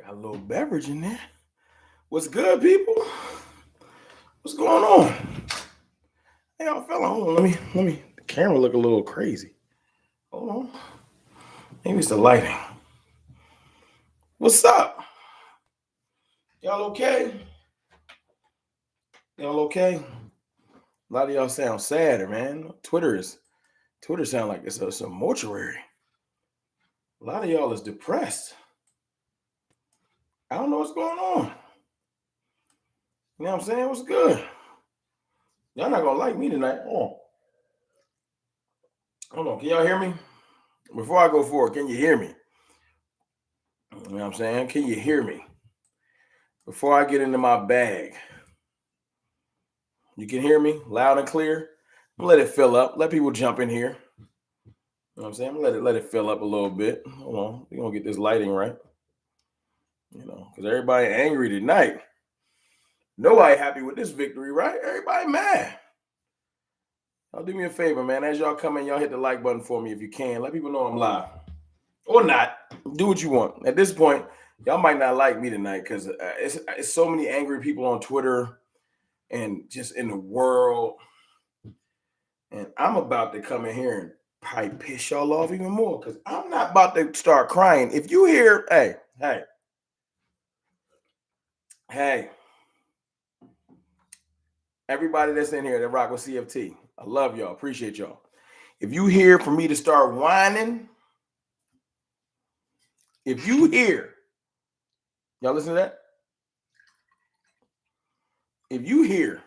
Got a little beverage in there. What's good, people? What's going on? Hey, y'all, fella, hold on. Let me. The camera look a little crazy. Hold on. Maybe it's the lighting. What's up? Y'all okay? Y'all okay? A lot of y'all sound sad, man. Twitter sound like it's a mortuary. A lot of y'all is depressed. I don't know what's going on. You know what I'm saying? What's good? Y'all not gonna like me tonight. Hold on. Can y'all hear me? Before I go forward, can you hear me? You know what I'm saying? Can you hear me? Before I get into my bag, you can hear me loud and clear. Let it fill up. Let people jump in here. You know what I'm saying? Let it fill up a little bit. Hold on. We're gonna get this lighting right. Because everybody angry tonight. Nobody happy with this victory, right? Everybody mad. Y'all do me a favor, man. As y'all come in, y'all hit the like button for me if you can. Let people know I'm live. Or not. Do what you want. At this point, y'all might not like me tonight because it's so many angry people on Twitter and just in the world. And I'm about to come in here and probably piss y'all off even more because I'm not about to start crying. If you hear, hey, everybody that's in here that rock with CFT, I love y'all. Appreciate y'all. If you hear for me to start whining, if you hear, y'all listen to that? If you hear,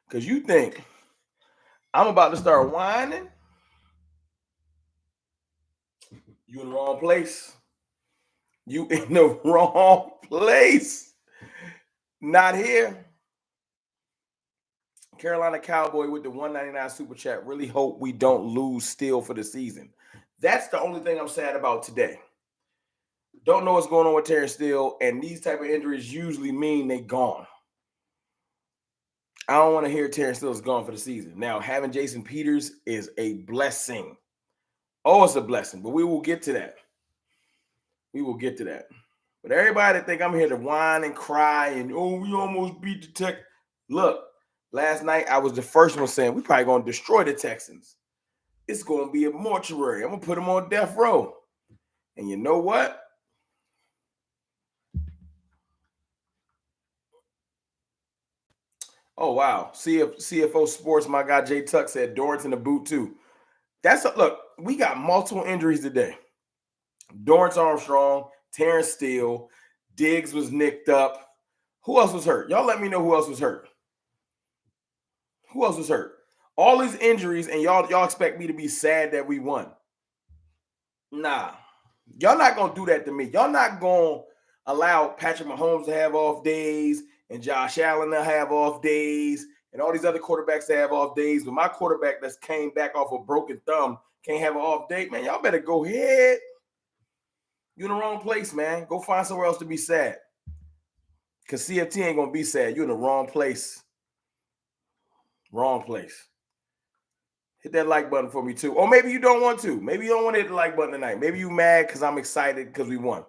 because you think I'm about to start whining, you in the wrong place. You in the wrong place. Not here. Carolina Cowboy with the 199 super chat. Really hope we don't lose still for the season. That's the only thing I'm sad about today. Don't know what's going on with Terrence Steele, and these type of injuries usually mean they gone. I don't want to hear Terrence Steele is gone for the season. Now, having Jason Peters is a blessing. Oh, it's a blessing, but we will get to that. We will get to that. But everybody that think I'm here to whine and cry and, oh, we almost beat the Tech. Look, last night I was the first one saying we probably going to destroy the Texans. It's going to be a mortuary. I'm going to put them on death row. And you know what? Oh, wow. CFO Sports, my guy Jay Tuck said Dorrance in the boot too. Look, we got multiple injuries today. Dorrance Armstrong, Terrence Steele, Diggs was nicked up. Who else was hurt? Y'all let me know who else was hurt. Who else was hurt? All these injuries, and y'all expect me to be sad that we won. Nah. Y'all not going to do that to me. Y'all not going to allow Patrick Mahomes to have off days and Josh Allen to have off days and all these other quarterbacks to have off days. But my quarterback that's came back off a broken thumb can't have an off day, man. Y'all better go ahead. You're in the wrong place, man. Go find somewhere else to be sad. Because CFT ain't going to be sad. You're in the wrong place. Wrong place. Hit that like button for me too. Or maybe you don't want to. Maybe you don't want to hit the like button tonight. Maybe you mad because I'm excited because we won.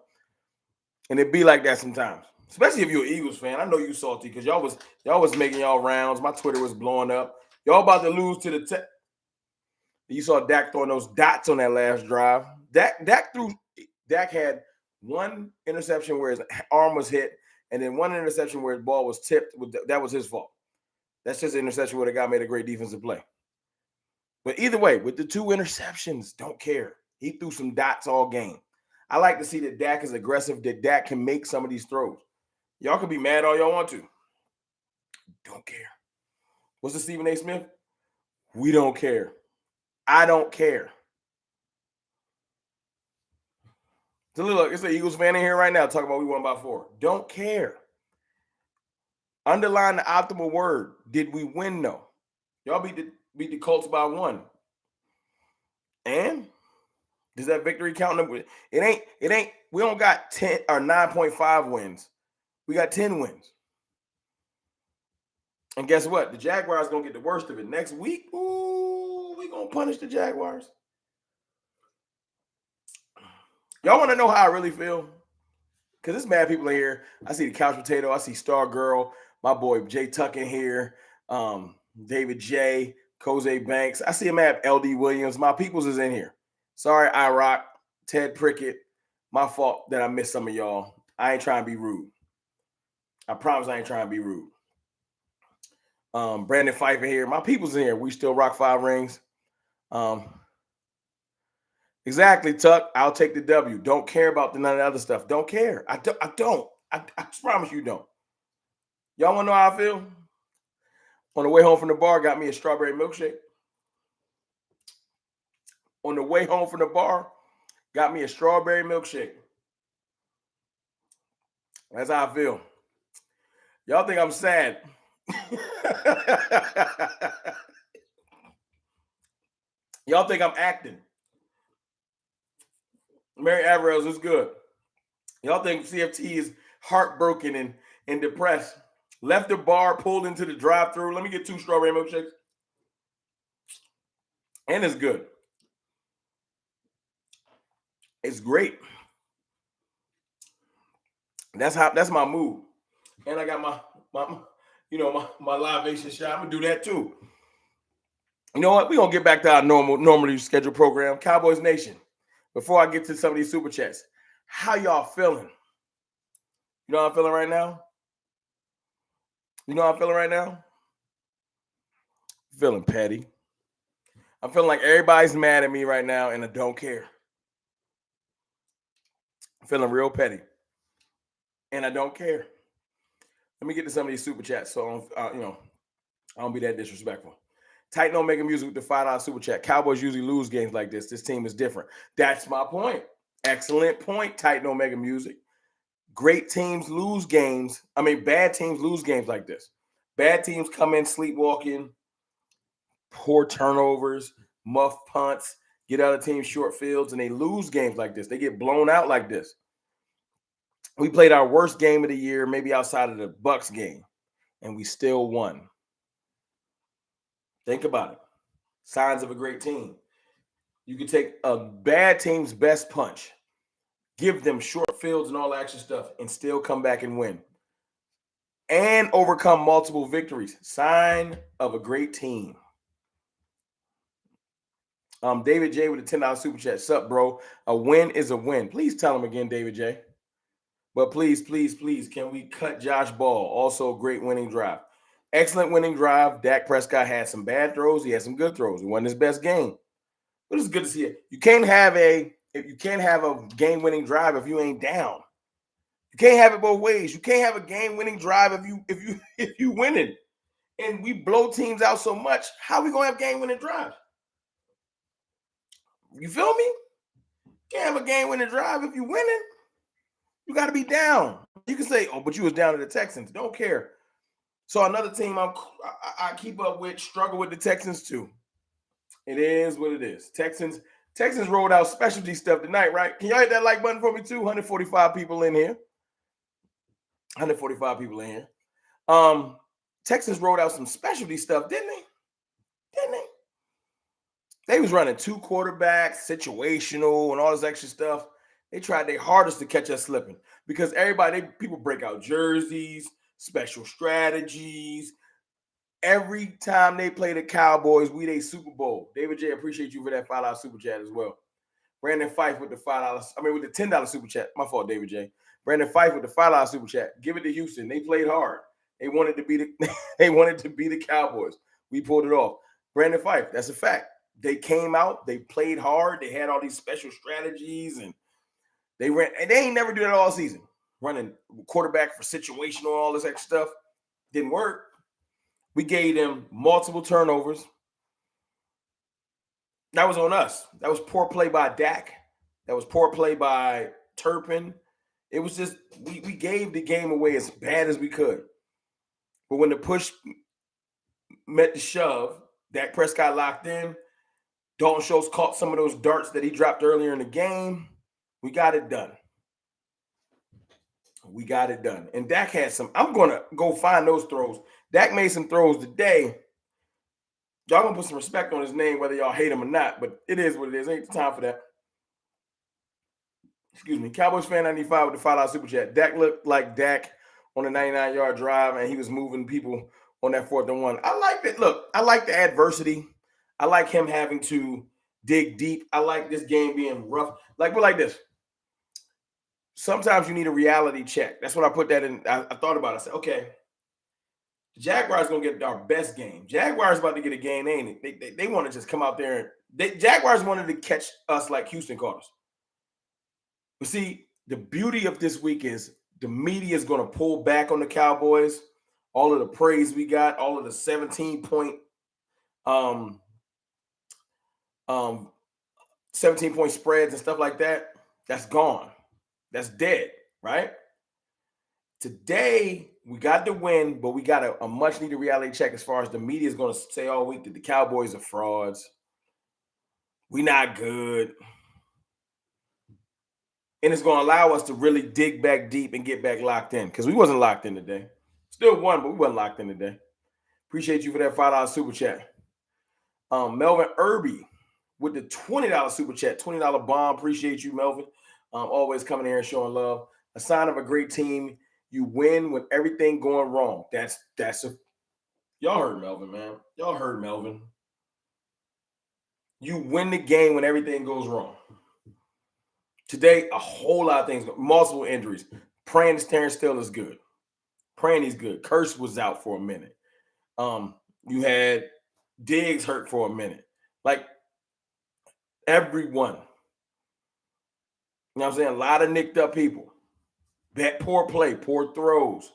And it be like that sometimes. Especially if you're an Eagles fan. I know you salty because y'all was making y'all rounds. My Twitter was blowing up. Y'all about to lose to the You saw Dak throwing those dots on that last drive. Dak had one interception where his arm was hit, and then one interception where his ball was tipped. That was his fault. That's just an interception where the guy made a great defensive play. But either way, with the two interceptions, don't care. He threw some dots all game. I like to see that Dak is aggressive, that Dak can make some of these throws. Y'all can be mad all y'all want to. Don't care. What's the Stephen A. Smith? We don't care. I don't care. So look, it's an Eagles fan in here right now talking about we won by 4. Don't care. Underline the optimal word. Did we win though? Y'all beat the Colts by 1. And does that victory count? It ain't. We don't got 10 or 9.5 wins. We got 10 wins. And guess what? The Jaguars gonna get the worst of it next week. Ooh, we gonna punish the Jaguars. Y'all want to know how I really feel? because there's mad people in here. I see the Couch Potato. I see Star Girl. My boy Jay Tuck in here. David J. Jose Banks. I see a mad LD Williams. My peoples is in here. Sorry, I Rock. Ted Prickett. My fault that I missed some of y'all. I ain't trying to be rude. I promise I ain't trying to be rude. Brandon Pfeiffer here. My people's in here. We still rock 5 rings. Exactly, Tuck. I'll take the W. Don't care about none of the other stuff. Don't care. I don't. I promise you don't. Y'all want to know how I feel? On the way home from the bar, got me a strawberry milkshake. On the way home from the bar, got me a strawberry milkshake. That's how I feel. Y'all think I'm sad. Y'all think I'm acting. Mary Averells is good. Y'all think CFT is heartbroken and depressed. Left the bar, pulled into the drive-thru. Let me get 2 strawberry milkshakes. And it's good. It's great. That's my mood. And I got my libation shot. I'm gonna do that too. You know what? We're gonna get back to our normally scheduled program, Cowboys Nation. Before I get to some of these super chats, how y'all feeling? You know how I'm feeling right now? You know how I'm feeling right now? Feeling petty. I'm feeling like everybody's mad at me right now and I don't care. I'm feeling real petty. And I don't care. Let me get to some of these super chats so I don't be that disrespectful. Titan Omega Music with the $5 super chat. Cowboys usually lose games like this. This team is different. That's my point. Excellent point, Titan Omega Music. Great teams lose games. Bad teams lose games like this. Bad teams come in sleepwalking, poor turnovers, muff punts, get other teams short fields, and they lose games like this. They get blown out like this. We played our worst game of the year, maybe outside of the Bucks game, and we still won. Think about it. Signs of a great team. You can take a bad team's best punch, give them short fields and all that extra stuff, and still come back and win. And overcome multiple victories. Sign of a great team. David J with a $10 super chat. Sup, bro? A win is a win. Please tell him again, David J. But please, please, please, can we cut Josh Ball? Also, great winning drive. Excellent winning drive. Dak Prescott had some bad throws. He had some good throws. It wasn't his best game. But it's good to see it. You can't have a game-winning drive if you ain't down. You can't have it both ways. You can't have a game-winning drive if you winning. And we blow teams out so much. How are we gonna have game-winning drives? You feel me? You can't have a game-winning drive if you winning. You got to be down. You can say, "Oh, but you was down to the Texans." Don't care. So another team I keep up with, struggle with the Texans too. It is what it is. Texans rolled out specialty stuff tonight, right? Can y'all hit that like button for me too? 145 people in here. 145 people in here. Texans rolled out some specialty stuff, didn't they? Didn't they? They was running 2 quarterbacks, situational, and all this extra stuff. They tried their hardest to catch us slipping because people break out jerseys, special strategies. Every time they play the Cowboys, we they Super Bowl. David J, appreciate you for that $5 super chat as well. Brandon Fife with the with the $10 super chat. My fault, David J. Brandon Fife with the $5 super chat. Give it to Houston. They played hard. They wanted to be the Cowboys. We pulled it off. Brandon Fife, that's a fact. They came out, they played hard, they had all these special strategies, and they ran, and they ain't never do that all season. Running quarterback for situational, all this extra stuff. Didn't work. We gave them multiple turnovers. That was on us. That was poor play by Dak. That was poor play by Turpin. It was just, we gave the game away as bad as we could. But when the push met the shove, Dak Prescott locked in. Dalton Schultz caught some of those darts that he dropped earlier in the game. We got it done. We got it done. And Dak had some. I'm going to go find those throws. Dak made some throws today. Y'all going to put some respect on his name, whether y'all hate him or not. But it is what it is. Ain't the time for that. Excuse me. Cowboys fan 95 with the $5 super chat. Dak looked like Dak on the 99-yard drive, and he was moving people on that 4th and 1. I like that. Look, I like the adversity. I like him having to dig deep. I like this game being rough. Like, we're like this. Sometimes you need a reality check. That's what I put that in. I thought about it. I said, okay, the Jaguars going to get our best game. Jaguars about to get a game, ain't it? They want to just come out there. Jaguars wanted to catch us like Houston caught us. But see, the beauty of this week is the media is going to pull back on the Cowboys. All of the praise we got, all of the 17-point 17-point spreads and stuff like that, that's gone. That's dead, right? Today, we got the win, but we got a much-needed reality check as far as the media is going to say all week that the Cowboys are frauds. We not good. And it's going to allow us to really dig back deep and get back locked in, because we wasn't locked in today. Still won, but we wasn't locked in today. Appreciate you for that $5 super chat. Melvin Irby with the $20 super chat, $20 bomb. Appreciate you, Melvin. Always coming here and showing love. A sign of a great team. You win with everything going wrong. Y'all heard Melvin, man. Y'all heard Melvin. You win the game when everything goes wrong. Today, a whole lot of things, multiple injuries. Praying Terrence Steele is good. Praying he's good. Curse was out for a minute. You had Diggs hurt for a minute. Like, everyone. You know what I'm saying? A lot of nicked up people. That poor play, poor throws.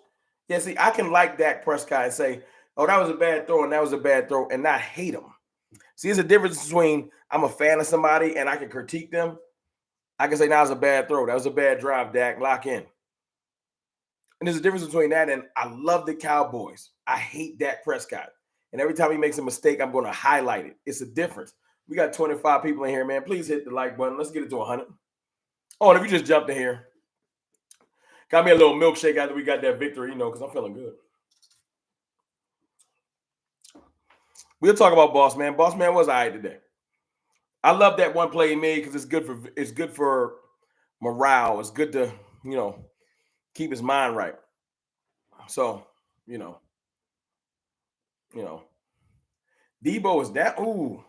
Yeah, see, I can like Dak Prescott and say, oh, that was a bad throw and that was a bad throw, and not hate him. See, there's a difference between I'm a fan of somebody and I can critique them. I can say, that was a bad throw. That was a bad drive, Dak. Lock in. And there's a difference between that and I love the Cowboys. I hate Dak Prescott. And every time he makes a mistake, I'm going to highlight it. It's a difference. We got 25 people in here, man. Please hit the like button. Let's get it to 100. Oh, and if you just jumped in here, got me a little milkshake after we got that victory, because I'm feeling good. We'll talk about Boss Man. Boss Man was all right today. I love that one play he made because it's good for morale. It's good to, keep his mind right. So, Debo is that. Ooh.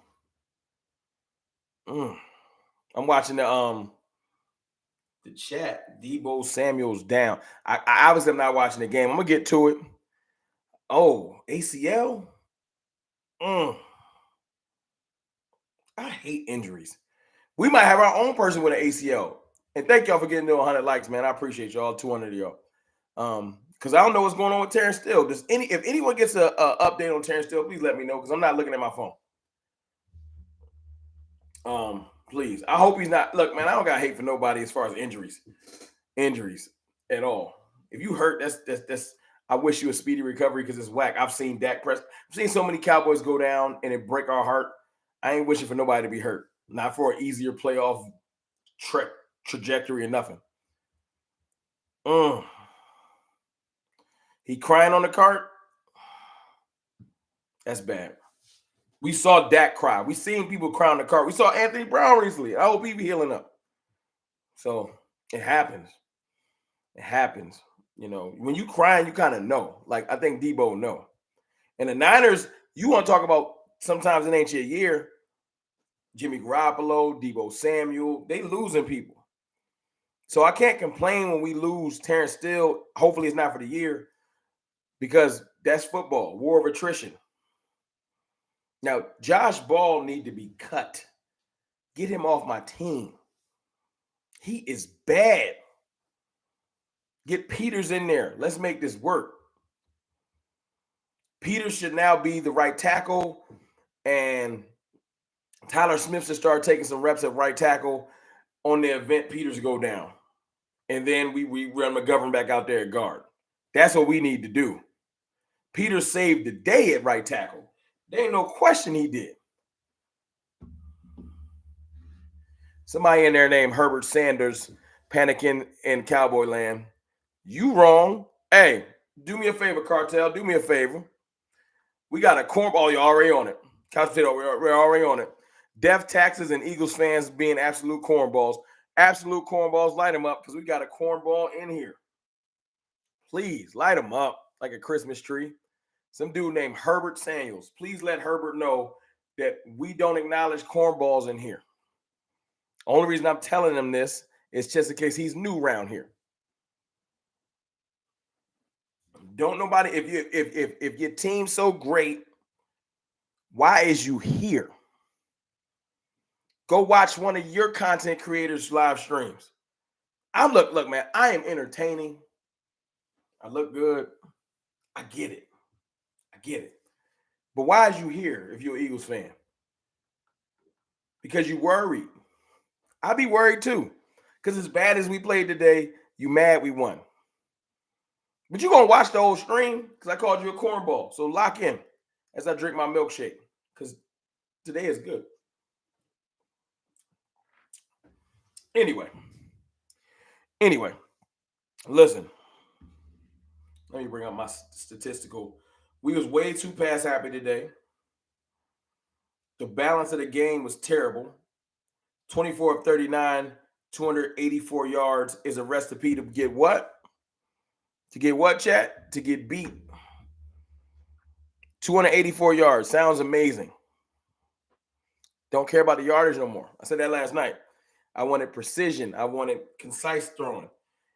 I'm watching the chat. Debo Samuel's down. I obviously am not watching the game. I'm gonna get to it. Oh, ACL. I hate injuries. We might have our own person with an ACL. And thank y'all for getting to 100 likes, man. I appreciate y'all, 200 of y'all. Because I don't know what's going on with Terrence Steele. If anyone gets a update on Terrence Steele, please let me know, because I'm not looking at my phone. Please. I hope he's not. Look, man, I don't got hate for nobody as far as injuries at all. If you hurt, that's. I wish you a speedy recovery because it's whack. I've seen Dak Prescott. I've seen so many Cowboys go down and it break our heart. I ain't wishing for nobody to be hurt. Not for an easier playoff trajectory or nothing. He crying on the cart. That's bad. We saw Dak cry. We seen people cry on the cart. We saw Anthony Brown recently. I hope he be healing up. So it happens. It happens. When you crying, you kind of know. Like, I think Debo know. And the Niners, you want to talk about sometimes it ain't your year. Jimmy Garoppolo, Debo Samuel, they losing people. So I can't complain when we lose Terrence Steele. Hopefully it's not for the year, because that's football, war of attrition. Now, Josh Ball need to be cut. Get him off my team. He is bad. Get Peters in there. Let's make this work. Peters should now be the right tackle, and Tyler Smith should start taking some reps at right tackle on the event Peters go down. And then we run McGovern back out there at guard. That's what we need to do. Peters saved the day at right tackle. There ain't no question he did. Somebody in there named Herbert Sanders panicking in Cowboy land. You wrong. Hey, do me a favor, Cartel. Do me a favor. We got a cornball. You're already on it. Couch potato, we're already on it. Death, taxes, and Eagles fans being absolute cornballs. Absolute cornballs, light them up because we got a cornball in here. Please light them up like a Christmas tree. Some dude named Herbert Samuels. Please let Herbert know that we don't acknowledge cornballs in here. Only reason I'm telling him this is just in case he's new around here. Don't nobody, if your team's so great, why is you here? Go watch one of your content creators' live streams. Look, man, I am entertaining. I look good. I get it. But why is you here if you're an Eagles fan? Because you worried. I'd be worried too. Because as bad as we played today, you mad we won. But you're going to watch the whole stream because I called you a cornball. So lock in as I drink my milkshake because today is good. Anyway, listen. Let me bring up my statistical. We was way too pass happy today. The balance of the game was terrible. 24 of 39, 284 yards is a recipe to get what? To get what, chat? To get beat. 284 yards. Sounds amazing. Don't care about the yardage no more. I said that last night. I wanted precision. I wanted concise throwing.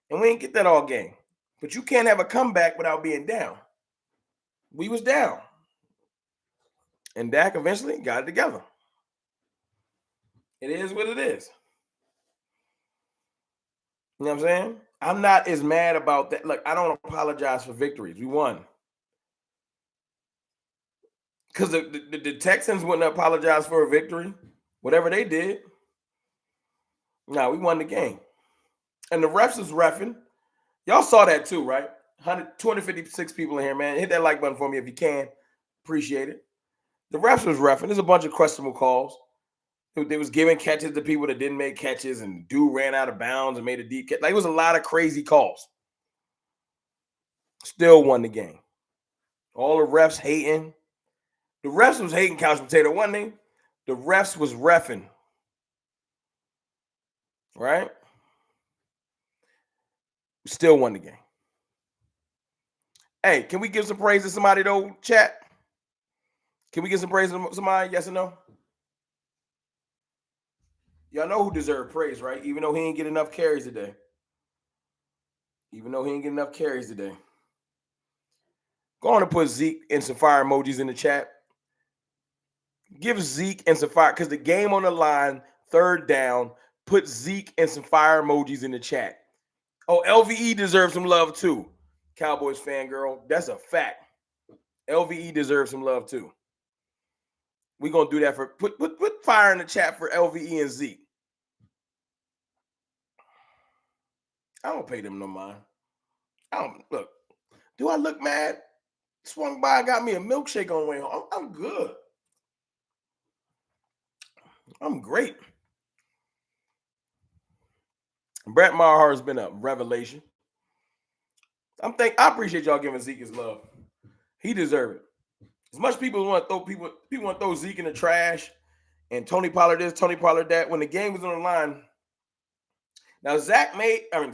And we didn't get that all game. But you can't have a comeback without being down. We was down. And Dak eventually got it together. It is what it is. You know what I'm saying? I'm not as mad about that. Look, I don't apologize for victories. We won. Because the Texans wouldn't apologize for a victory. Whatever they did. No, we won the game. And the refs was reffing. Y'all saw that too, right? 256 people in here, man. Hit that like button for me if you can. Appreciate it. The refs was reffing. There's a bunch of questionable calls. They was giving catches to people that didn't make catches, and dude ran out of bounds and made a deep catch. Like, it was a lot of crazy calls. Still won the game. All the refs hating. The refs was hating couch potato, wasn't they? The refs was reffing. Right? Still won the game. Hey, can we give some praise to somebody though, chat? Can we give some praise to somebody? Yes or no? Y'all know who deserved praise, right? Even though he didn't get enough carries today. Go on and put Zeke and some fire emojis in the chat. Give Zeke and some fire, because the game on the line, third down, put Zeke and some fire emojis in the chat. Oh, LVE deserves some love too. Cowboys fangirl. That's a fact. LVE deserves some love too. We're going to do that for, put fire in the chat for LVE and Zeke. I don't pay them no mind. Look, do I look mad? Swung by, got me a milkshake on the way home. I'm good. I'm great. Brett Maher has been a revelation. I appreciate y'all giving Zeke his love. He deserves it. As much people want to throw Zeke in the trash and Tony Pollard this, Tony Pollard that. When the game was on the line, now Dak made an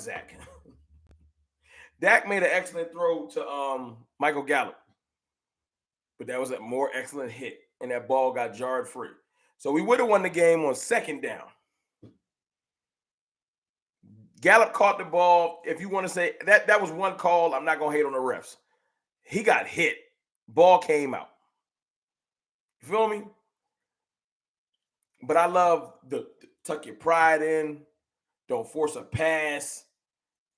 excellent throw to Michael Gallup, but that was a more excellent hit, and that ball got jarred free. So we would have won the game on second down. Gallup caught the ball. If you want to say that was one call, I'm not going to hate on the refs. He got hit. Ball came out. You feel me? But I love the tuck your pride in. Don't force a pass.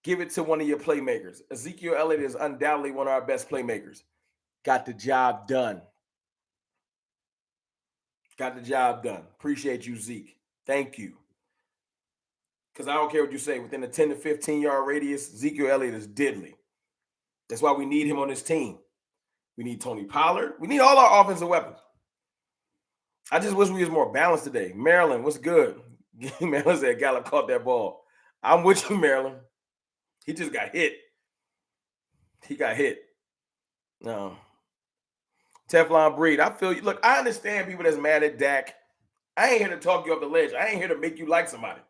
Give it to one of your playmakers. Ezekiel Elliott is undoubtedly one of our best playmakers. Got the job done. Appreciate you, Zeke. Thank you. Because I don't care what you say. Within a 10 to 15-yard radius, Ezekiel Elliott is diddly. That's why we need him on this team. We need Tony Pollard. We need all our offensive weapons. I just wish we was more balanced today. Maryland, what's good? Maryland said Gallup caught that ball. I'm with you, Maryland. He just got hit. No. Teflon Breed. I feel you. Look, I understand people that's mad at Dak. I ain't here to talk you off the ledge. I ain't here to make you like somebody.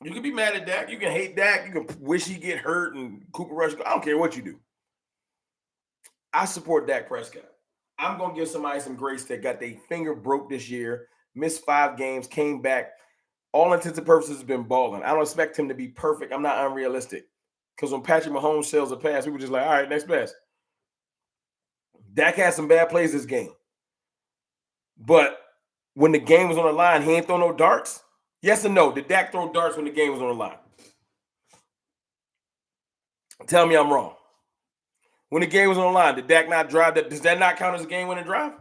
You can be mad at Dak. You can hate Dak. You can wish he get hurt and Cooper Rush. I don't care what you do. I support Dak Prescott. I'm going to give somebody some grace that got their finger broke this year, missed 5 games, came back. All intents and purposes has been balling. I don't expect him to be perfect. I'm not unrealistic. Because when Patrick Mahomes sells a pass, people just like, all right, next pass. Dak had some bad plays this game. But when the game was on the line, he ain't throw no darts? Yes or no? Did Dak throw darts when the game was on the line? Tell me I'm wrong. When the game was on the line, did Dak not drive that? Does that not count as a game-winning drive?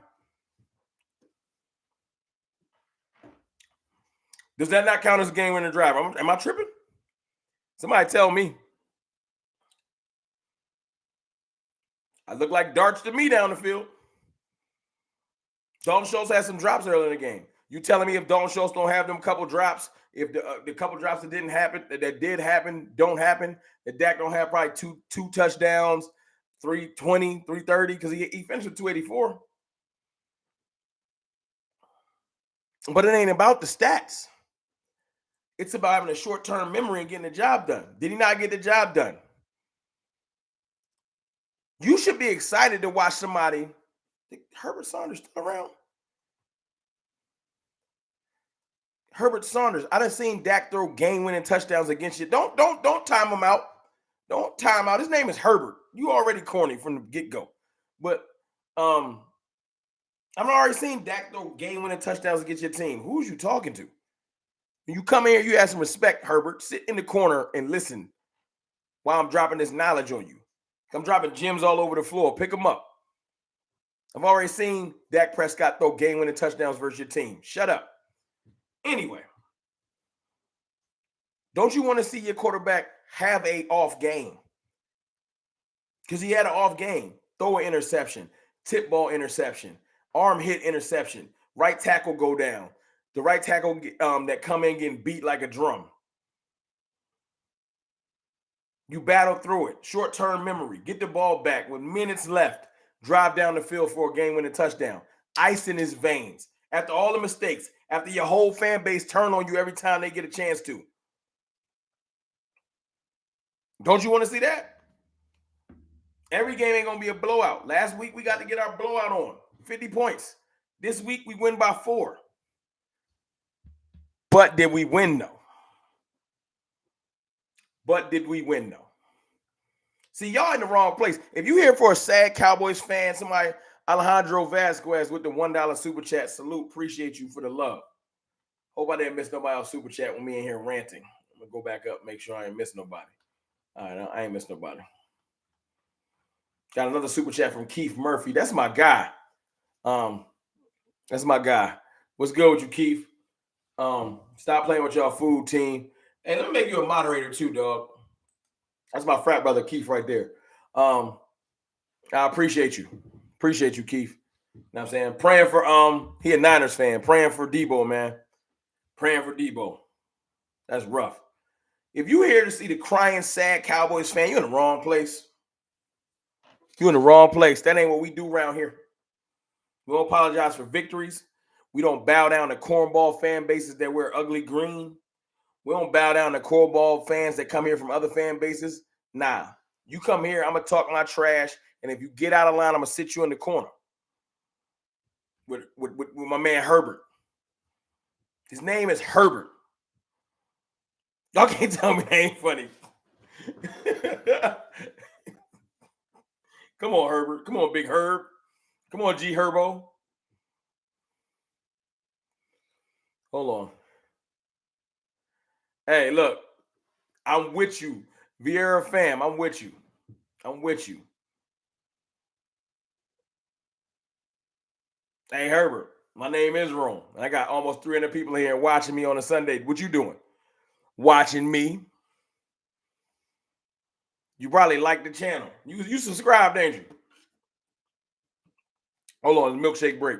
Does that not count as a game-winning drive? Am I tripping? Somebody tell me. I look like darts to me down the field. Dalton Schultz had some drops early in the game. You telling me if Dalton Schultz don't have them couple drops, if the couple drops that didn't happen, that did happen, don't happen, that Dak don't have probably two touchdowns, 320, 330, because he finished with 284. But it ain't about the stats. It's about having a short-term memory and getting the job done. Did he not get the job done? You should be excited to watch somebody. Herbert Saunders still around? Herbert Saunders. I done seen Dak throw game-winning touchdowns against you. Don't time him out. Don't time out. His name is Herbert. You already corny from the get-go. But I've already seen Dak throw game-winning touchdowns against your team. Who's you talking to? When you come here, you have some respect, Herbert. Sit in the corner and listen while I'm dropping this knowledge on you. I'm dropping gems all over the floor. Pick them up. I've already seen Dak Prescott throw game-winning touchdowns versus your team. Shut up. Anyway, don't you want to see your quarterback have an off game? Because he had an off game. Throw an interception, tip ball interception, arm hit interception, right tackle go down. The right tackle that come in getting beat like a drum. You battle through it. Short-term memory. Get the ball back with minutes left. Drive down the field for a game-winning touchdown. Ice in his veins. After all the mistakes, after your whole fan base turn on you every time they get a chance to. Don't you want to see that? Every game ain't going to be a blowout. Last week, we got to get our blowout on. 50 points. This week, we win by 4. But did we win, though? See, y'all in the wrong place. If you here for a sad Cowboys fan, somebody, Alejandro Vasquez with the $1 super chat. Salute. Appreciate you for the love. Hope I didn't miss nobody else super chat with me in here ranting. I'm going to go back up, make sure I ain't miss nobody. All right, I ain't miss nobody. Got another super chat from Keith Murphy. That's my guy. That's my guy. What's good with you, Keith? Stop playing with y'all food team. Hey, let me make you a moderator too, dog. That's my frat brother, Keith, right there. I appreciate you. Appreciate you, Keith. You know what I'm saying? Praying for he a Niners fan. Praying for Debo, man. Praying for Debo. That's rough. If you here to see the crying, sad Cowboys fan, you're in the wrong place. You're in the wrong place. That ain't what we do around here. We don't apologize for victories. We don't bow down to cornball fan bases that wear ugly green. We don't bow down to cornball fans that come here from other fan bases. Nah. You come here, I'm going to talk my trash, and if you get out of line, I'm going to sit you in the corner with my man Herbert. His name is Herbert. Y'all can't tell me that ain't funny. Come on, Herbert. Come on, Big Herb. Come on, G Herbo. Hold on. Hey, look. I'm with you. Vieira fam, I'm with you. I'm with you. Hey, Herbert, my name is Rome. I got almost 300 people here watching me on a Sunday. What you doing? Watching me. You probably like the channel. You subscribed, ain't you? Hold on, milkshake break.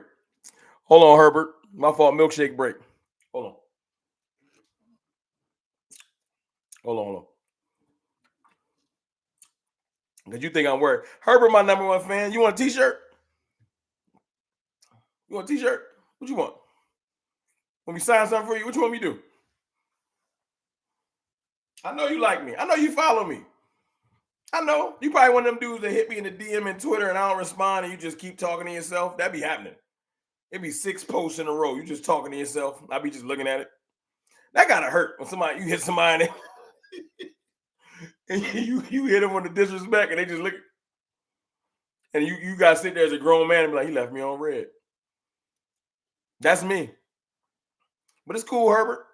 Hold on, Herbert. My fault, milkshake break. Hold on. Hold on. Because you think I'm worried. Herbert, my number one fan. You want a t-shirt? You want a t-shirt? What you want? Want me to sign something for you? What you want me to do? I know you like me. I know you follow me. I know. You probably one of them dudes that hit me in the DM and Twitter and I don't respond and you just keep talking to yourself. That be happening. It'd be 6 posts in a row. You just talking to yourself. I be just looking at it. That gotta hurt when you hit somebody and you hit them with the disrespect and they just look and you gotta sit there as a grown man and be like, he left me on red. That's me. But it's cool, Herbert.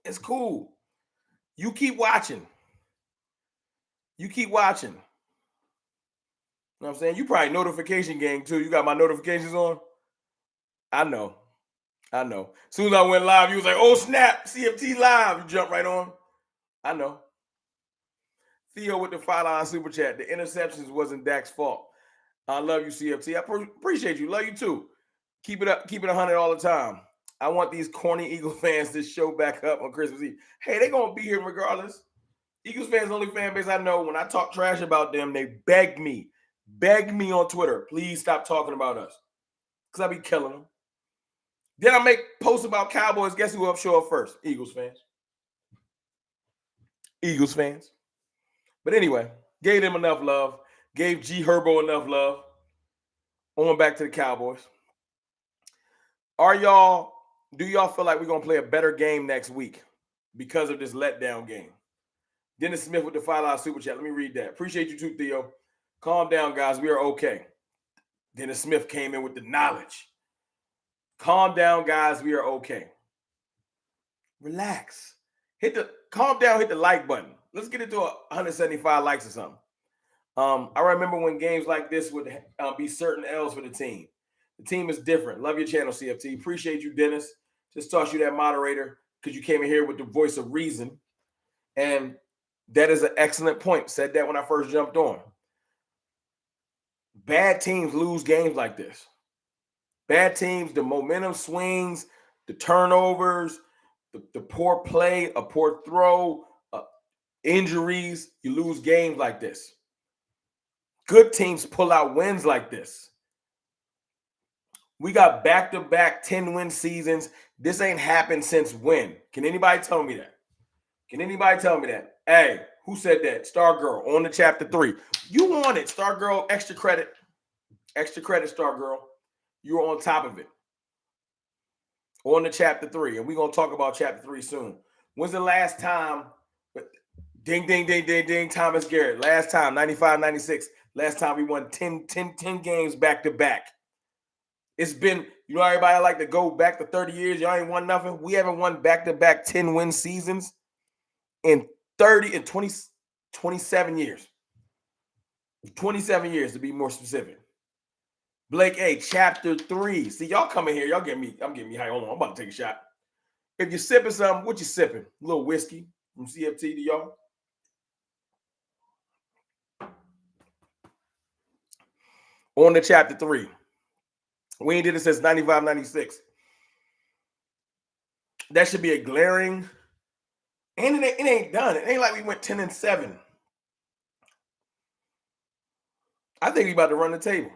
It's cool. You keep watching. You keep watching. You know what I'm saying? You probably notification gang too. You got my notifications on? I know. I know. As soon as I went live, you was like, oh snap, CFT live. You jump right on. I know. Theo with the $5 super chat. The interceptions wasn't Dak's fault. I love you, CFT. I appreciate you. Love you too. Keep it up. Keep it 100 all the time. I want these corny Eagle fans to show back up on Christmas Eve. Hey, they're going to be here regardless. Eagles fans, the only fan base I know. When I talk trash about them, they beg me on Twitter, please stop talking about us. Because I be killing them. Then I make posts about Cowboys. Guess who show up first? Eagles fans. Eagles fans. But anyway, gave them enough love. Gave G Herbo enough love. On back to the Cowboys. Do y'all feel like we're going to play a better game next week because of this letdown game? Dennis Smith with the $5 super chat. Let me read that. Appreciate you too, Theo. Calm down, guys. We are okay. Dennis Smith came in with the knowledge. Calm down, guys. We are okay. Relax. Calm down, hit the like button. Let's get it to 175 likes or something. I remember when games like this would be certain L's for the team. The team is different. Love your channel, CFT. Appreciate you, Dennis. Just toss you that moderator because you came in here with the voice of reason. And that is an excellent point. Said that when I first jumped on. Bad teams lose games like this. Bad teams, the momentum swings, the turnovers, the poor play, a poor throw, injuries, you lose games like this. Good teams pull out wins like this. We got back-to-back 10-win seasons. This ain't happened since when? Can anybody tell me that? Can anybody tell me that? Hey, who said that? Star Girl on the chapter 3. You want it, Star Girl. Extra credit. Extra credit, Star Girl. You're on top of it. On the chapter 3. And we're going to talk about chapter 3 soon. When's the last time? Ding, ding, ding, ding, ding. Thomas Garrett. Last time, 95, 96. Last time we won 10 games back-to-back. It's been, everybody like to go back to 30 years. Y'all ain't won nothing. We haven't won back-to-back 10-win seasons in 27 years. 27 years to be more specific. Blake A, chapter 3. See, y'all coming here. I'm getting me high. Hold on, I'm about to take a shot. If you're sipping something, what you sipping? A little whiskey from CFT to y'all. On to chapter 3. We ain't did it since 95, 96. That should be a glaring. And it ain't done. It ain't like we went 10-7. I think we about to run the table.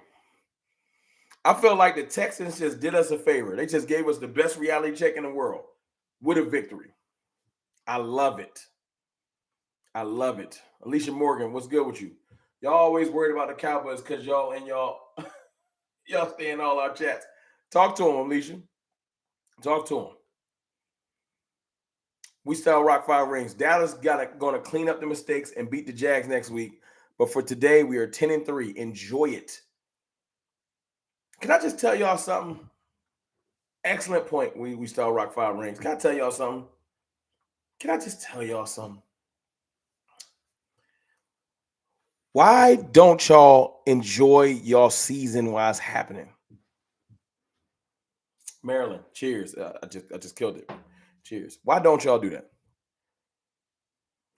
I feel like the Texans just did us a favor. They just gave us the best reality check in the world with a victory. I love it. I love it. Alicia Morgan, what's good with you? Y'all always worried about the Cowboys because y'all stay in all our chats. Talk to them, Alicia. Talk to them. We still rock 5 rings. Dallas going to clean up the mistakes and beat the Jags next week. But for today, we are 10-3. Enjoy it. Can I just tell y'all something? Excellent point. We still rock 5 rings. Can I tell y'all something? Can I just tell y'all something? Why don't y'all enjoy y'all season while it's happening? Maryland, cheers. I just killed it. Cheers. Why don't y'all do that?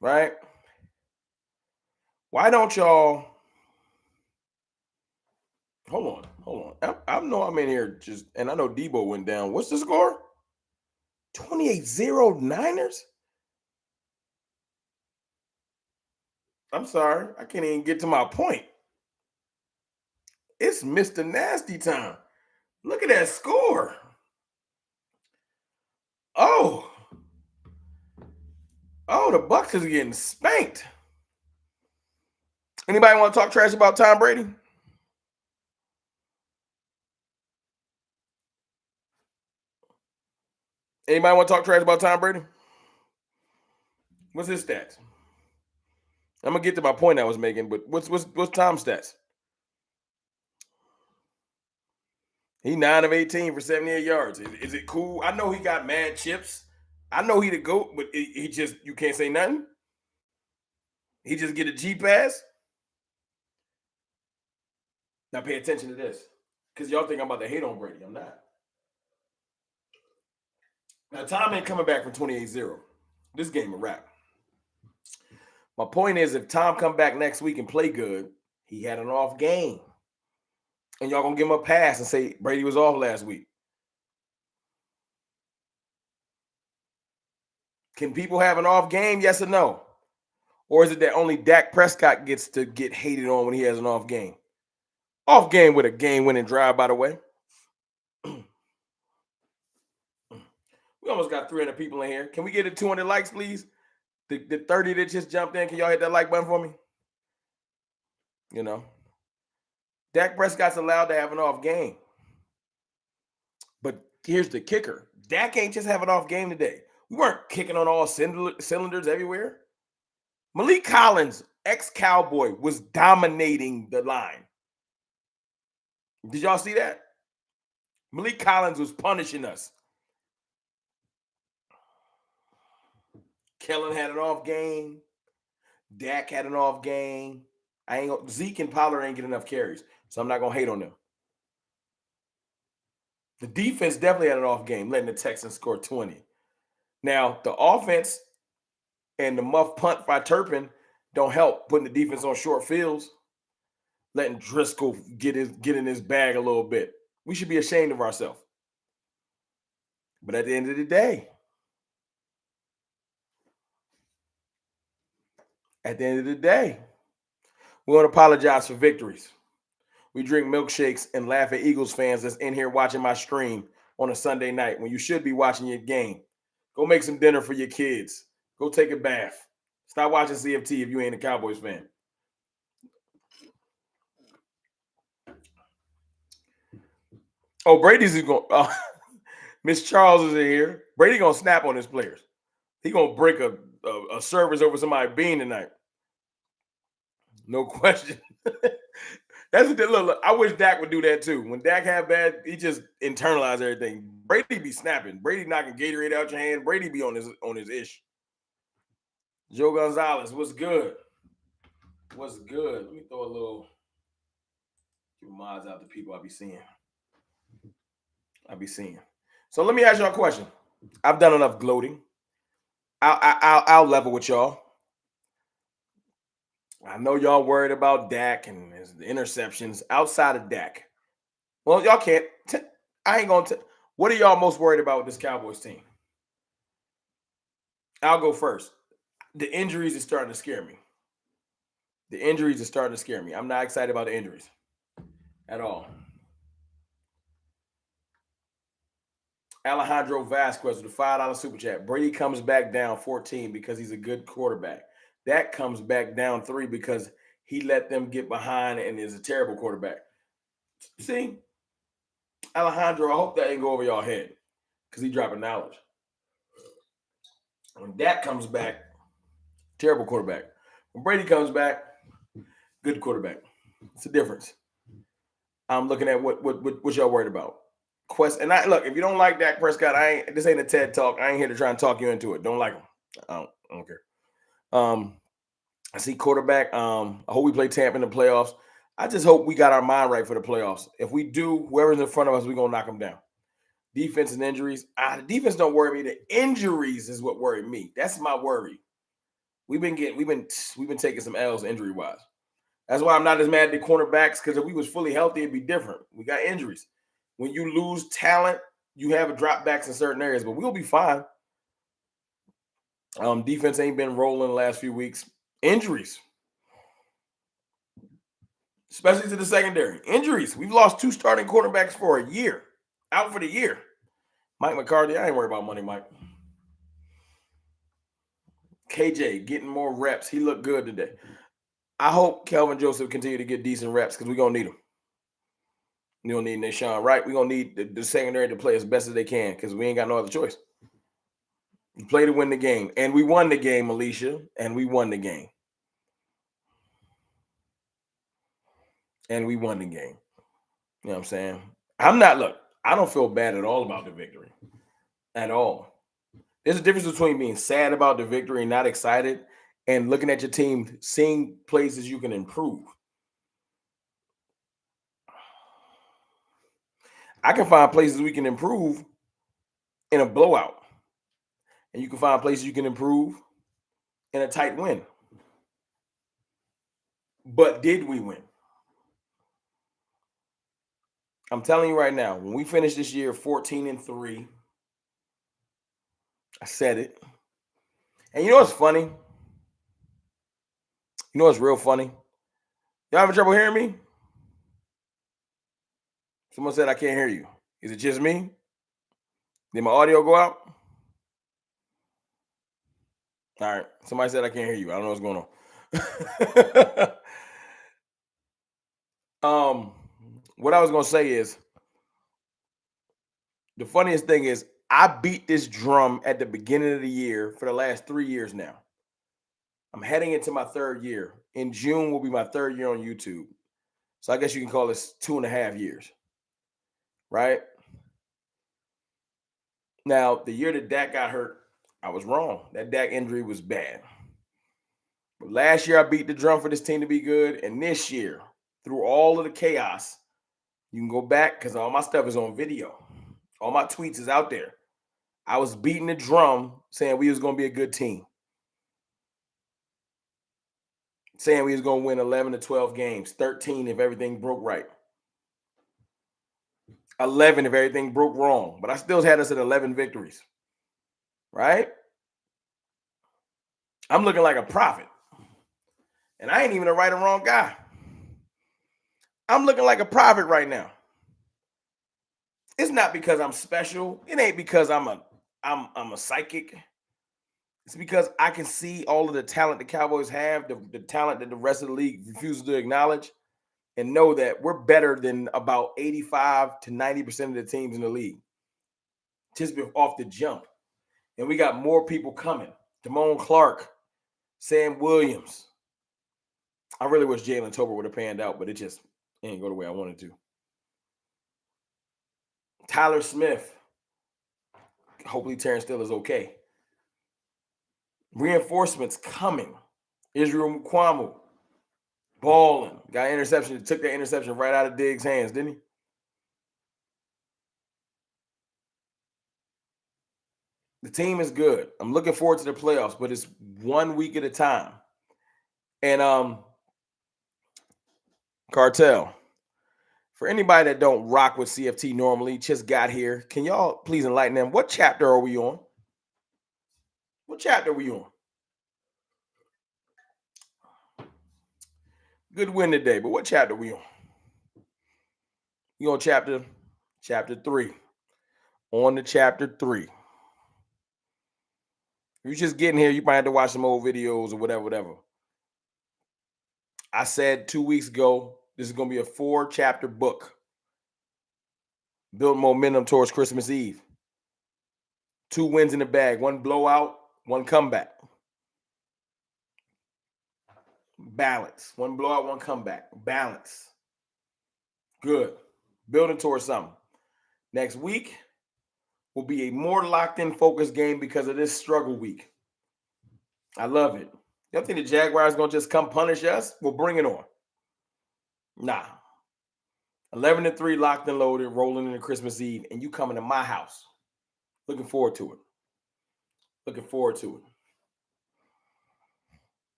Right? Why don't y'all? Hold on. I know I'm in here and I know Debo went down. What's the score? 28-0 Niners? I'm sorry. I can't even get to my point. It's Mr. Nasty time. Look at that score. Oh. Oh, the Bucs is getting spanked. Anybody want to talk trash about Tom Brady? Anybody want to talk trash about Tom Brady? What's his stats? I'm gonna get to my point I was making, but what's Tom's stats? He 9 of 18 for 78 yards. Is it cool? I know he got mad chips. I know he the GOAT, but he just you can't say nothing. He just get a G pass. Now pay attention to this. Because y'all think I'm about to hate on Brady. I'm not. Now Tom ain't coming back from 28-0. This game a wrap. My point is if Tom come back next week and play good, he had an off game. And y'all gonna give him a pass and say Brady was off last week. Can people have an off game? Yes or no? Or is it that only Dak Prescott gets to get hated on when he has an off game? Off game with a game-winning drive, by the way. We almost got 300 people in here. Can we get to 200 likes, please? The 30 that just jumped in, can y'all hit that like button for me? You know, Dak Prescott's allowed to have an off game. But here's the kicker. Dak ain't just have an off game today. We weren't kicking on all cylinders everywhere. Malik Collins, ex-Cowboy, was dominating the line. Did y'all see that? Malik Collins was punishing us. Kellen had an off game. Dak had an off game. Zeke and Pollard ain't get enough carries, so I'm not gonna hate on them. The defense definitely had an off game, letting the Texans score 20. Now the offense and the muff punt by Turpin don't help putting the defense on short fields, letting Driscoll get in his bag a little bit. We should be ashamed of ourselves. But at the end of the day, we want to apologize for victories. We drink milkshakes and laugh at Eagles fans that's in here watching my stream on a Sunday night when you should be watching your game. Go make some dinner for your kids. Go take a bath. Stop watching CFT if you ain't a Cowboys fan. Oh, Brady's going. Miss Charles is in here. Brady gonna snap on his players. He gonna break a service over somebody being tonight. No question. That's what look. I wish Dak would do that too. When Dak had bad, he just internalized everything. Brady be snapping. Brady knocking Gatorade out your hand. Brady be on his ish. Joe Gonzalez, what's good? What's good? Let me throw a little mods out to people I be seeing. So let me ask y'all a question. I've done enough gloating. I'll level with y'all. I know y'all worried about Dak and the interceptions outside of Dak. Well, y'all can't. I ain't gonna. What are y'all most worried about with this Cowboys team? I'll go first. The injuries are starting to scare me. I'm not excited about the injuries at all. Alejandro Vasquez with a $5 super chat. Brady comes back down 14 because he's a good quarterback. That comes back down 3 because he let them get behind and is a terrible quarterback. See, Alejandro, I hope that ain't go over y'all head because he dropping knowledge. When Dak comes back, terrible quarterback. When Brady comes back, good quarterback. It's a difference. I'm looking at what y'all worried about. And look, if you don't like Dak Prescott, this ain't a TED talk. I ain't here to try and talk you into it. Don't like him. I don't care. I see quarterback. I hope we play Tampa in the playoffs. I just hope we got our mind right for the playoffs. If we do, whoever's in front of us, we're gonna knock them down. Defense and injuries. The defense don't worry me. The injuries is what worry me. That's my worry. We've been taking some L's injury wise. That's why I'm not as mad at the cornerbacks, because if we was fully healthy, it'd be different. We got injuries. When you lose talent, you have a drop backs in certain areas, but we'll be fine. Defense ain't been rolling the last few weeks. Injuries, especially to the secondary. Injuries. We've lost 2 starting quarterbacks for a year, out for the year. Mike McCarthy, I ain't worried about money, Mike. KJ getting more reps. He looked good today. I hope Kelvin Joseph continue to get decent reps because we're going to need him. We don't need Nashawn, right? We're going to need the secondary to play as best as they can because we ain't got no other choice. We play to win the game. And we won the game, Alicia. And we won the game. And we won the game. You know what I'm saying? I don't feel bad at all about the victory. At all. There's a difference between being sad about the victory and not excited and looking at your team, seeing places you can improve. I can find places we can improve in a blowout. And you can find places you can improve in a tight win. But did we win? I'm telling you right now, when we finish this year 14-3, I said it. And you know what's funny? You know what's real funny? Y'all having trouble hearing me? Someone said I can't hear you. Is it just me? Did my audio go out? All right. Somebody said I can't hear you. I don't know what's going on. What I was gonna say is the funniest thing is I beat this drum at the beginning of the year for the last 3 years now. I'm heading into my third year. In June will be my third year on YouTube. So I guess you can call this 2.5 years. Right? Now, the year that Dak got hurt, I was wrong. That Dak injury was bad. But last year I beat the drum for this team to be good. And this year, through all of the chaos, you can go back because all my stuff is on video. All my tweets is out there. I was beating the drum saying we was going to be a good team. Saying we was going to win 11 to 12 games, 13 if everything broke right. 11 if everything broke wrong. But I still had us at 11 victories. Right? I'm looking like a prophet. And I ain't even a right or wrong guy. I'm looking like a prophet right now. It's not because I'm special. It ain't because I'm a psychic. It's because I can see all of the talent the Cowboys have, the talent that the rest of the league refuses to acknowledge, and know that we're better than about 85 to 90% of the teams in the league. Just off the jump. And we got more people coming. Damone Clark, Sam Williams. I really wish Jalen Tolbert would have panned out, but it ain't go the way I wanted to. Tyler Smith. Hopefully Terrence Steele is okay. Reinforcements coming. Israel Mukuamu. Balling. Got an interception. Took that interception right out of Diggs' hands, didn't he? The team is good. I'm looking forward to the playoffs, but it's 1 week at a time. And Cartel, for anybody that don't rock with CFT normally, just got here, can y'all please enlighten them? What chapter are we on? What chapter are we on? Good win today, but what chapter are we on? We on chapter 3. On to chapter 3. If you're just getting here, you might have to watch some old videos or whatever. I said 2 weeks ago, this is going to be a 4-chapter book. Build momentum towards Christmas Eve. 2 wins in the bag, 1 blowout, 1 comeback. Balance. 1 blowout, 1 comeback. Balance. Good. Building towards something. Next week will be a more locked-in, focused game because of this struggle week. I love it. You don't think the Jaguars going to just come punish us? We'll bring it on. Nah. 11-3, locked and loaded, rolling into Christmas Eve, and you coming to my house. Looking forward to it. Looking forward to it.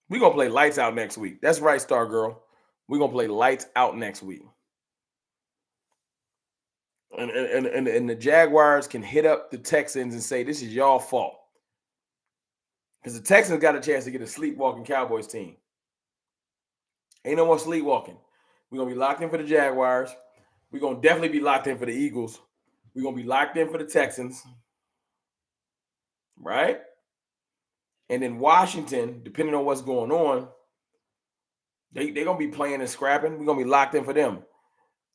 We're going to play lights out next week. That's right, Star Girl. We're going to play lights out next week. And the Jaguars can hit up the Texans and say, this is y'all fault. Because the Texans got a chance to get a sleepwalking Cowboys team. Ain't no more sleepwalking. We're going to be locked in for the Jaguars. We're going to definitely be locked in for the Eagles. We're going to be locked in for the Texans. right? And then Washington, depending on what's going on, they're going to be playing and scrapping. We're going to be locked in for them.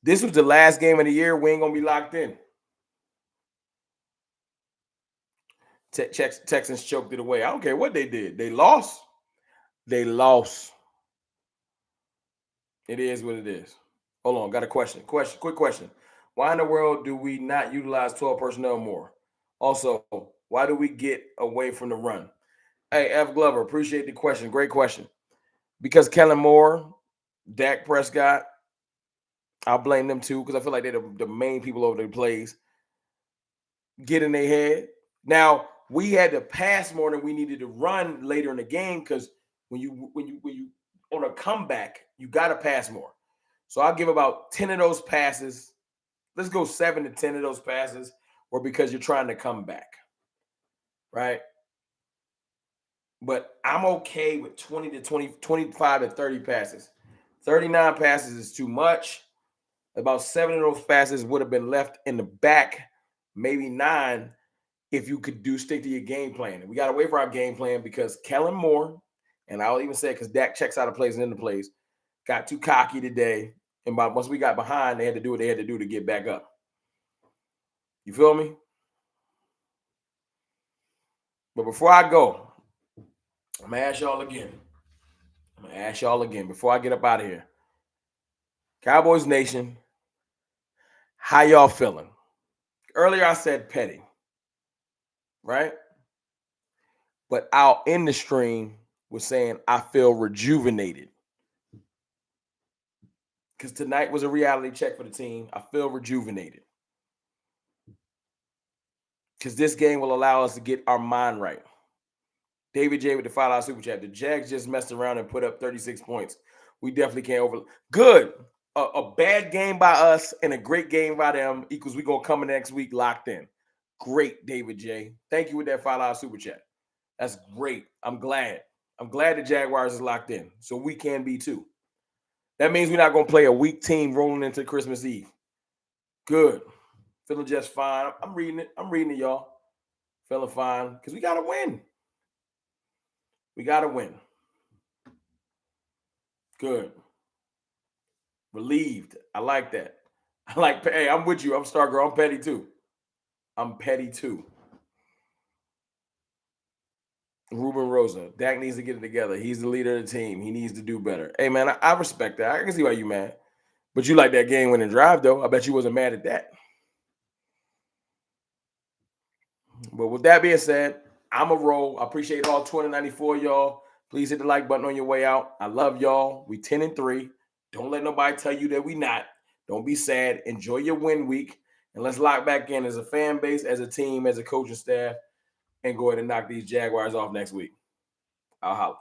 This was the last game of the year. We ain't going to be locked in. Texans choked it away. I don't care what they did. They lost. They lost. It is what it is. Hold on. Got a question. Quick question. Why in the world do we not utilize 12 personnel more? Also, why do we get away from the run? Hey, F. Glover, appreciate the question. Great question. Because Kellen Moore, Dak Prescott, I'll blame them too because I feel like they're the main people over the plays. Get in their head. Now, we had to pass more than we needed to run later in the game because when you on a comeback, you got to pass more. So I'll give about 10 of those passes. Let's go 7 to 10 of those passes or because you're trying to come back. Right? But I'm okay with 20 to 20, 25 to 30 passes. 39 passes is too much. About 7 of those passes would have been left in the back, maybe 9, if you could stick to your game plan. And we got to wait for our game plan because Kellen Moore, and I'll even say because Dak checks out of plays and into plays, got too cocky today. And once we got behind, they had to do what they had to do to get back up. You feel me? But before I go, I'm going to ask y'all again before I get up out of here. Cowboys Nation, how y'all feeling? Earlier I said petty, right? But out in the stream was saying I feel rejuvenated. Because tonight was a reality check for the team. I feel rejuvenated. Because this game will allow us to get our mind right. David J with the $5 super chat. The Jags just messed around and put up 36 points. We definitely can't over. Good. A bad game by us and a great game by them equals we going to come in next week locked in. Great, David J. Thank you with that $5 super chat. That's great. I'm glad. I'm glad the Jaguars is locked in. So we can be too. That means we're not going to play a weak team rolling into Christmas Eve. Good. Feeling just fine. I'm reading it. Y'all. Feeling fine because we got to win. We got to win. Good. Relieved. I like that. Hey, I'm with you. I'm Stargirl. I'm petty too. Ruben Rosa. Dak needs to get it together. He's the leader of the team. He needs to do better. Hey, man, I respect that. I can see why you mad. But you like that game-winning drive, though. I bet you wasn't mad at that. But with that being said, I'm a roll. I appreciate all 294 y'all. Please hit the like button on your way out. I love y'all. We 10-3. Don't let nobody tell you that we not. Don't be sad. Enjoy your win week. And let's lock back in as a fan base, as a team, as a coaching staff, and go ahead and knock these Jaguars off next week. I'll holler.